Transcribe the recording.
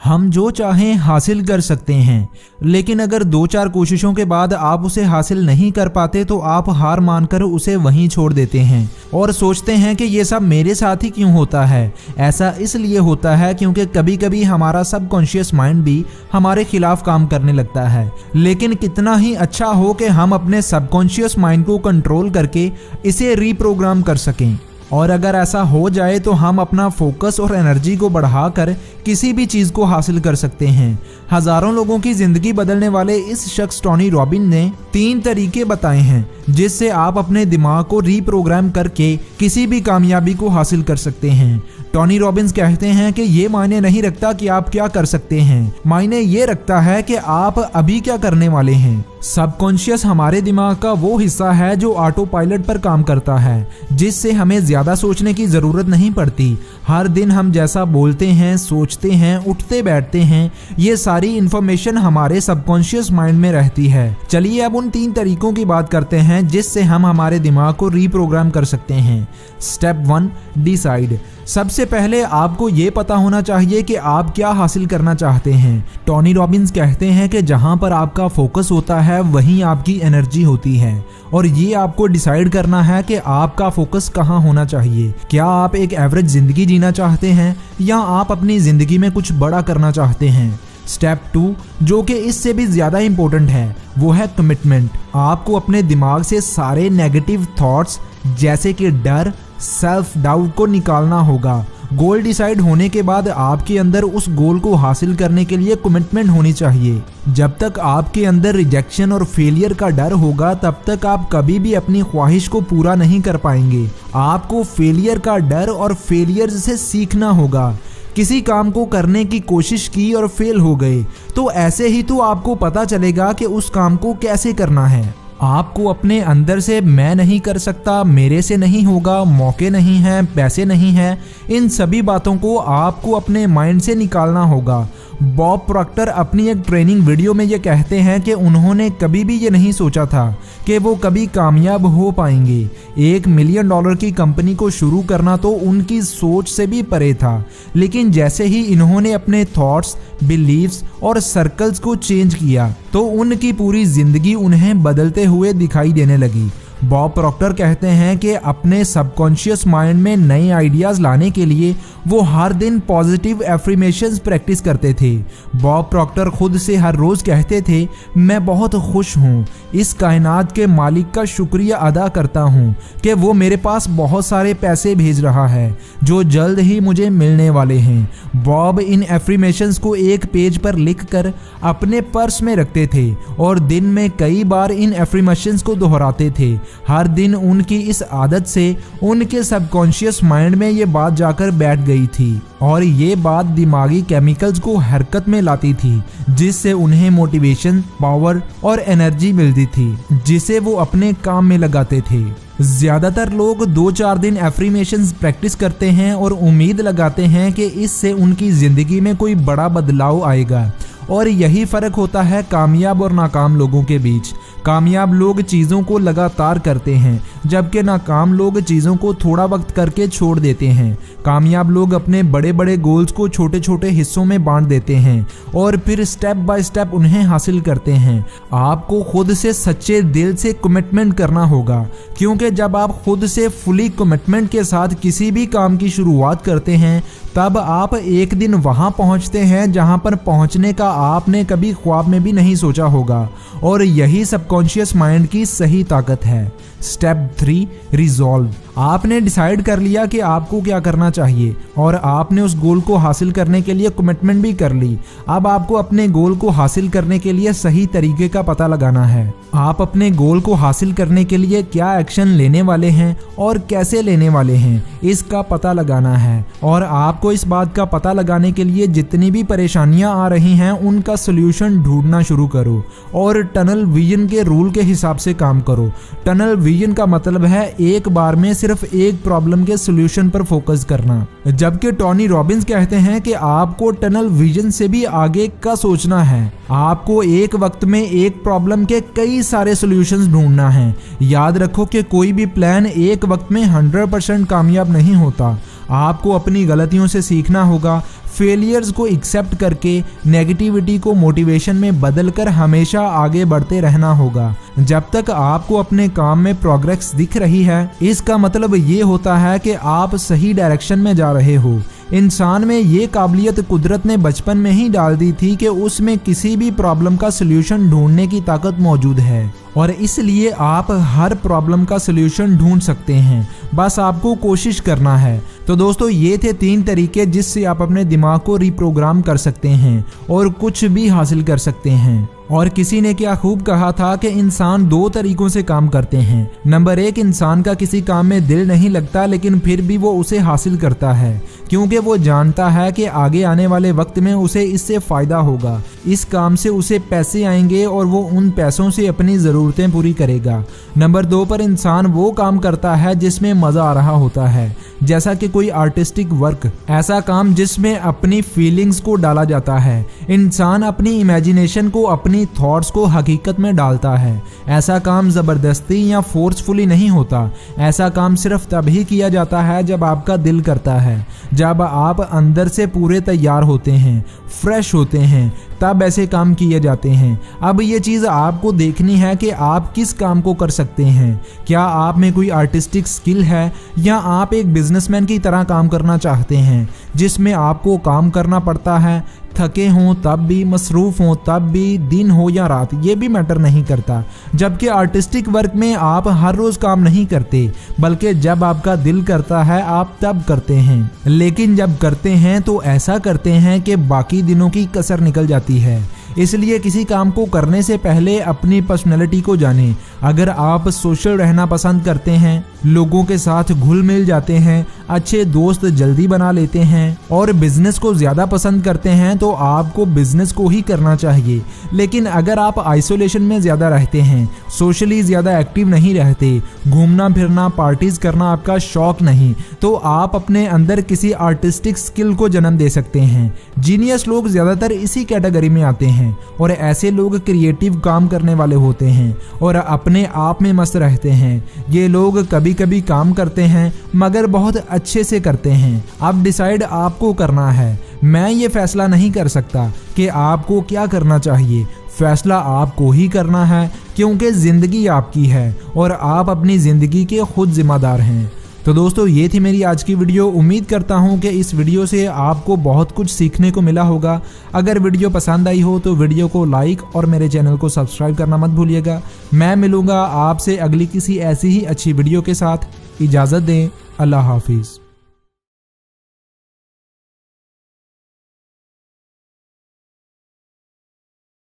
हम जो चाहें हासिल कर सकते हैं, लेकिन अगर 2-4 कोशिशों के बाद आप उसे हासिल नहीं कर पाते तो आप हार मानकर उसे वहीं छोड़ देते हैं और सोचते हैं कि ये सब मेरे साथ ही क्यों होता है। ऐसा इसलिए होता है क्योंकि कभी कभी हमारा सबकॉन्शियस माइंड भी हमारे खिलाफ काम करने लगता है। लेकिन कितना ही अच्छा हो कि हम अपने सबकॉन्शियस माइंड को कंट्रोल करके इसे रीप्रोग्राम कर सकें, और अगर ऐसा हो जाए तो हम अपना फोकस और एनर्जी को बढ़ाकर किसी भी चीज़ को हासिल कर सकते हैं। हजारों लोगों की जिंदगी बदलने वाले इस शख्स टोनी रॉबिन्स ने 3 तरीके बताए हैं जिससे आप अपने दिमाग को रीप्रोग्राम करके किसी भी कामयाबी को हासिल कर सकते हैं। टोनी रॉबिन्स कहते हैं कि ये मायने नहीं रखता कि आप क्या कर सकते हैं, मायने ये रखता है कि आप अभी क्या करने वाले हैं। सबकॉन्शियस हमारे दिमाग का वो हिस्सा है जो ऑटो पायलट पर काम करता है, जिससे हमें ज्यादा सोचने की जरूरत नहीं पड़ती। हर दिन हम जैसा बोलते हैं, सोचते हैं, उठते बैठते हैं, ये सारी इंफॉर्मेशन हमारे सबकॉन्शियस माइंड में रहती है। चलिए अब उन 3 तरीकों की बात करते हैं जिससे हम हमारे दिमाग को रीप्रोग्राम कर सकते हैं। Step 1, decide. सबसे पहले आपको ये पता होना चाहिए कि आप क्या हासिल करना चाहते हैं। टोनी रॉबिन्स कहते हैं कि जहां पर आपका फोकस होता है वहीं आपकी एनर्जी होती है, और ये आपको डिसाइड करना है कि आपका फोकस कहां होना चाहिए। क्या आप एक एवरेज जिंदगी जीना चाहते हैं या आप अपनी जिंदगी में कुछ बड़ा करना चाहते हैं। स्टेप 2, जो कि इससे भी ज्यादा इंपॉर्टेंट है, वो है कमिटमेंट। आपको अपने दिमाग से सारे नेगेटिव थॉट्स जैसे कि डर, सेल्फ डाउट को निकालना होगा। गोल डिसाइड होने के बाद आपके अंदर उस गोल को हासिल करने के लिए कमिटमेंट होनी चाहिए। जब तक आपके अंदर रिजेक्शन और फेलियर का डर होगा तब तक आप कभी भी अपनी ख्वाहिश को पूरा नहीं कर पाएंगे। आपको फेलियर का डर और फेलियर से सीखना होगा। किसी काम को करने की कोशिश की और फेल हो गए तो ऐसे ही तो आपको पता चलेगा कि उस काम को कैसे करना है। आपको अपने अंदर से मैं नहीं कर सकता, मेरे से नहीं होगा, मौके नहीं हैं, पैसे नहीं हैं, इन सभी बातों को आपको अपने माइंड से निकालना होगा। बॉब प्रॉक्टर अपनी एक ट्रेनिंग वीडियो में ये कहते हैं कि उन्होंने कभी भी ये नहीं सोचा था कि वो कभी कामयाब हो पाएंगे। $1 मिलियन की कंपनी को शुरू करना तो उनकी सोच से भी परे था, लेकिन जैसे ही इन्होंने अपने थॉट्स, बिलीव्स और सर्कल्स को चेंज किया तो उनकी पूरी जिंदगी उन्हें बदलते हुए दिखाई देने लगी। बॉब प्रॉक्टर कहते हैं कि अपने सबकॉन्शियस माइंड में नए आइडियाज लाने के लिए वो हर दिन पॉजिटिव एफर्मेशंस प्रैक्टिस करते थे। बॉब प्रॉक्टर खुद से हर रोज कहते थे, मैं बहुत खुश हूँ, इस कायनात के मालिक का शुक्रिया अदा करता हूँ कि वो मेरे पास बहुत सारे पैसे भेज रहा है जो जल्द ही मुझे मिलने वाले हैं। बॉब इन एफर्मेशंस को एक पेज पर लिखकर अपने पर्स में रखते थे और दिन में कई बार इन एफर्मेशंस को दोहराते थे। हर दिन उनकी इस आदत से उनके सबकॉन्शियस माइंड में ये बात जाकर बैठ गई थी और ये बात दिमागी केमिकल्स को हरकत में लाती थी, जिससे उन्हें मोटिवेशन, पावर और एनर्जी मिलती थी जिसे वो अपने काम में लगाते थे। ज्यादातर लोग 2-4 दिन एफर्मेशंस प्रैक्टिस करते हैं और उम्मीद लगाते हैं कि इससे उनकी जिंदगी में कोई बड़ा बदलाव आएगा, और यही फर्क होता है कामयाब और नाकाम लोगों के बीच। कामयाब लोग चीज़ों को लगातार करते हैं, जबकि नाकाम लोग चीज़ों को थोड़ा वक्त करके छोड़ देते हैं। कामयाब लोग अपने बड़े बड़े गोल्स को छोटे छोटे हिस्सों में बांट देते हैं और फिर स्टेप बाय स्टेप उन्हें हासिल करते हैं। आपको खुद से सच्चे दिल से कमिटमेंट करना होगा, क्योंकि जब आप खुद से फुली कमिटमेंट के साथ किसी भी काम की शुरुआत करते हैं तब आप एक दिन वहां पहुंचते हैं जहां पर पहुंचने का आपने कभी ख्वाब में भी नहीं सोचा होगा, और यही सबकॉन्शियस माइंड की सही ताकत है। Step 3, resolve. आपने डिसाइड कर लिया कि आपको क्या करना चाहिए और आपने उस गोल को हासिल करने के लिए कमिटमेंट भी कर ली। अब आपको अपने गोल को हासिल करने के लिए सही तरीके का पता लगाना है। आप अपने गोल को हासिल करने के लिए क्या एक्शन लेने वाले हैं और कैसे लेने वाले हैं, इसका पता लगाना है। और आपको इस बात का पता लगाने के लिए जितनी भी परेशानियां आ रही हैं उनका सोल्यूशन ढूंढना शुरू करो और टनल विजन के रूल के हिसाब से काम करो। टनल विजन का मतलब है एक बार में सिर्फ एक प्रॉब्लम के सोल्यूशन पर फोकस करना, जबकि टोनी रॉबिन्स कहते हैं कि आपको टनल विजन से भी आगे का सोचना है। आपको एक वक्त में एक प्रॉब्लम के कई सारे सॉल्यूशंस ढूंढना है। याद रखो कि कोई भी प्लान एक वक्त में 100% कामयाब नहीं होता। आपको अपनी गलतियों से सीखना होगा, फेलियर्स को एक्सेप्ट करके नेगेटिविटी को मोटिवेशन में बदलकर हमेशा आगे बढ़ते रहना होगा। जब तक आपको अपने काम में प्रोग्रेस दिख रही है, इसका मतलब ये होता है कि आप सही डायरेक्शन में जा रहे हो। इंसान में ये काबिलियत कुदरत ने बचपन में ही डाल दी थी कि उसमें किसी भी प्रॉब्लम का सलूशन ढूंढने की ताकत मौजूद है और इसलिए आप हर प्रॉब्लम का सलूशन ढूंढ सकते हैं, बस आपको कोशिश करना है। तो दोस्तों, ये थे 3 तरीके जिससे आप अपने दिमाग को रिप्रोग्राम कर सकते हैं और कुछ भी हासिल कर सकते हैं। और किसी ने क्या खूब कहा था कि इंसान 2 तरीकों से काम करते हैं। नंबर 1, इंसान का किसी काम में दिल नहीं लगता लेकिन फिर भी वो उसे हासिल करता है क्योंकि वो जानता है कि आगे आने वाले वक्त में उसे इससे फायदा होगा, इस काम से उसे पैसे आएंगे और वो उन पैसों से अपनी ज़रूरतें पूरी करेगा। नंबर 2 पर इंसान वो काम करता है जिसमें मज़ा आ रहा होता है, जैसा कि कोई आर्टिस्टिक वर्क, ऐसा काम जिसमें अपनी फीलिंग्स को डाला जाता है। इंसान अपनी इमेजिनेशन को, अपनी थॉट्स को हकीकत में डालता है। ऐसा काम ज़बरदस्ती या फोर्सफुली नहीं होता। ऐसा काम सिर्फ तभी किया जाता है जब आपका दिल करता है, जब आप अंदर से पूरे तैयार होते हैं, फ्रेश होते हैं, तब ऐसे काम किए जाते हैं। अब ये चीज़ आपको देखनी है कि आप किस काम को कर सकते हैं। क्या आप में कोई आर्टिस्टिक स्किल है या आप एक बिजनेसमैन की तरह काम करना चाहते हैं जिसमें आपको काम करना पड़ता है, थके हों तब भी, मसरूफ़ हों तब भी, दिन हो या रात, ये भी मैटर नहीं करता। जबकि आर्टिस्टिक वर्क में आप हर रोज़ काम नहीं करते, बल्कि जब आपका दिल करता है आप तब करते हैं। लेकिन जब करते हैं तो ऐसा करते हैं कि बाकी दिनों की कसर निकल जाती है। इसलिए किसी काम को करने से पहले अपनी पर्सनैलिटी को जानें। अगर आप सोशल रहना पसंद करते हैं, लोगों के साथ घुल मिल जाते हैं, अच्छे दोस्त जल्दी बना लेते हैं और बिजनेस को ज़्यादा पसंद करते हैं तो आपको बिजनेस को ही करना चाहिए। लेकिन अगर आप आइसोलेशन में ज़्यादा रहते हैं, सोशली ज़्यादा एक्टिव नहीं रहते, घूमना फिरना पार्टीज़ करना आपका शौक नहीं, तो आप अपने अंदर किसी आर्टिस्टिक स्किल को जन्म दे सकते हैं। जीनियस लोग ज़्यादातर इसी कैटेगरी में आते हैं और ऐसे लोग क्रिएटिव काम करने वाले होते हैं और अपने आप में मस्त रहते हैं। ये लोग कभी कभी काम करते हैं मगर बहुत अच्छे से करते हैं। अब डिसाइड आपको करना है। मैं ये फैसला नहीं कर सकता कि आपको क्या करना चाहिए। फैसला आपको ही करना है क्योंकि ज़िंदगी आपकी है और आप अपनी ज़िंदगी के खुद जिम्मेदार हैं। तो दोस्तों, ये थी मेरी आज की वीडियो। उम्मीद करता हूँ कि इस वीडियो से आपको बहुत कुछ सीखने को मिला होगा। अगर वीडियो पसंद आई हो तो वीडियो को लाइक और मेरे चैनल को सब्सक्राइब करना मत भूलिएगा। मैं मिलूँगा आपसे अगली किसी ऐसी ही अच्छी वीडियो के साथ। इजाज़त दें। अल्लाह हाफिज़।